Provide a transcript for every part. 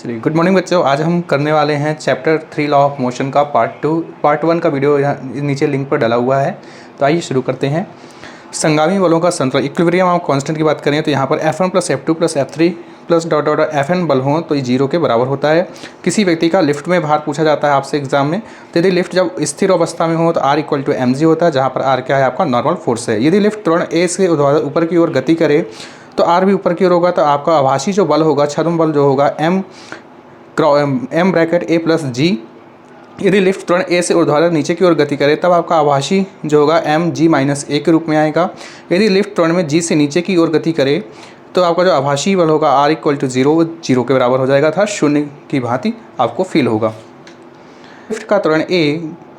चलिए, good morning बच्चों। आज हम करने वाले हैं चैप्टर 3 लॉ ऑफ मोशन का पार्ट 1 का वीडियो यहाँ नीचे लिंक पर डाला हुआ है। तो आइए शुरू करते हैं। संगामी बलों का संतुलन, इक्विलिब्रियम ऑफ कांस्टेंट की बात करें तो यहाँ पर F1 plus F2 plus F3 plus dot dot Fn बल हों तो ये 0 के बराबर होता है। किसी व्यक्ति का लिफ्ट में भार पूछा जाता है आपसे एग्जाम में, तो यदि लिफ्ट जब स्थिर अवस्था में हो तो R इक्वल टू mg होता है, जहाँ पर R क्या है आपका नॉर्मल फोर्स है। यदि लिफ्ट त्वरण A से ऊपर की ओर गति करे तो R भी ऊपर की ओर होगा, तो आपका आभासी जो बल होगा, छद्म बल जो होगा m ब्रैकेट A प्लस जी। यदि लिफ्ट त्वरण A से ऊर्ध्वाधर नीचे की ओर गति करे तब आपका आभासी जो होगा m g माइनस A के रूप में आएगा। यदि लिफ्ट त्वरण में G से नीचे की ओर गति करे तो आपका जो आभासी बल होगा R इक्वल टू 0 के बराबर हो जाएगा, था शून्य की भांति आपको फील होगा। लिफ्ट का त्वरण A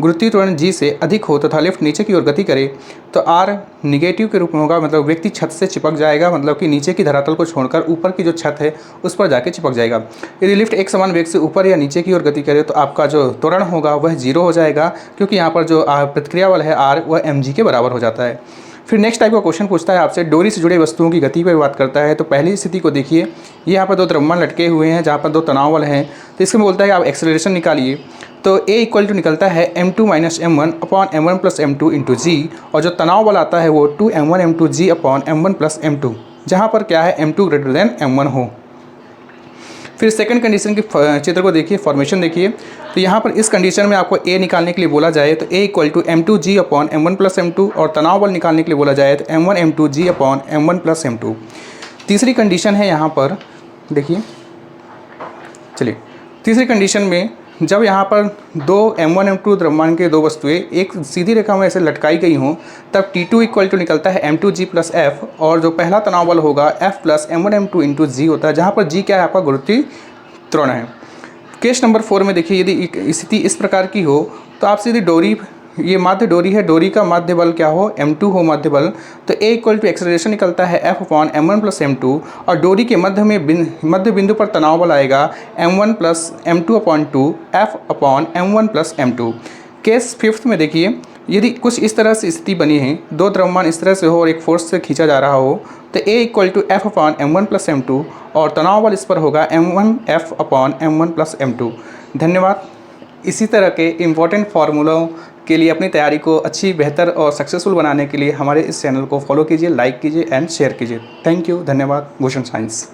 गुरुत्वीय त्वरण G से अधिक हो तथा लिफ्ट नीचे की ओर गति करे तो R निगेटिव के रूप में होगा, मतलब व्यक्ति छत से चिपक जाएगा, मतलब कि नीचे की धरातल को छोड़कर ऊपर की जो छत है उस पर जाके चिपक जाएगा। यदि लिफ्ट एक समान वेग से ऊपर या नीचे की ओर गति करे तो आपका जो त्वरण होगा वह 0 हो जाएगा, क्योंकि यहाँ पर जो प्रतिक्रिया बल है R वह mg के बराबर हो जाता है। फिर नेक्स्ट टाइप का क्वेश्चन पूछता है आपसे, डोरी से जुड़े वस्तुओं की गति पर बात करता है। तो पहली स्थिति को देखिए, ये यहाँ पर दो द्रव्यमान लटके हुए हैं जहाँ पर दो तनाव बल हैं, तो इसमें बोलता है कि आप एक्सेलरेशन निकालिए। तो A इक्वल टू निकलता है m2 minus m1 upon m1 plus m2 into G, और जो तनाव बल आता है वो 2m1 m2 g upon m1 plus m2, जहाँ पर क्या है m2 ग्रेटर देन m1 हो। फिर सेकंड कंडीशन की चित्र को देखिए, फॉर्मेशन देखिए। तो यहाँ पर इस कंडीशन में आपको A निकालने के लिए बोला जाए तो A equal to m2 g upon m1 plus m2, और तनाव बल निकालने के लिए बोला जाए तो m1 m2 g upon m1 plus m2। तीसरी कंडीशन है यहाँ पर देखिए, चलिए तीसरी कंडीशन में जब यहाँ पर दो m1 m2 द्रव्यमान के दो वस्तुएं एक सीधी रेखा में ऐसे लटकाई गई हों तब T2 इक्वल टू निकलता है m2g प्लस f, और जो पहला तनाव बल होगा F plus m1 m2 into जी होता है, जहाँ पर g क्या है आपका गुरुत्वीय त्वरण है। केस नंबर 4 में देखिए, यदि स्थिति इस प्रकार की हो तो आपसे यदि डोरी, ये माध्य डोरी है, डोरी का माध्य बल क्या हो m2 हो माध्य बल, तो A इक्वल टू एक्सेलरेशन निकलता है F upon m1 plus m2, और डोरी के मध्य बिंदु पर तनाव बल आएगा m1 plus m2 upon 2 F upon m1 plus m2। Case 5 में देखिए, यदि कुछ इस तरह से स्थिति बनी है, दो द्रव्यमान इस तरह से हो और एक फोर्स से खींचा जा रहा हो, तो A equal to F upon m1 plus m2, और तनाव बल इस पर होगा m1 F upon m1 plus m2। धन्यवाद। इसी तरह के इम्पोर्टेंट फार्मूलों के लिए अपनी तैयारी को अच्छी, बेहतर और सक्सेसफुल बनाने के लिए हमारे इस चैनल को फॉलो कीजिए, लाइक कीजिए एंड शेयर कीजिए। थैंक यू, धन्यवाद। भूषण साइंस।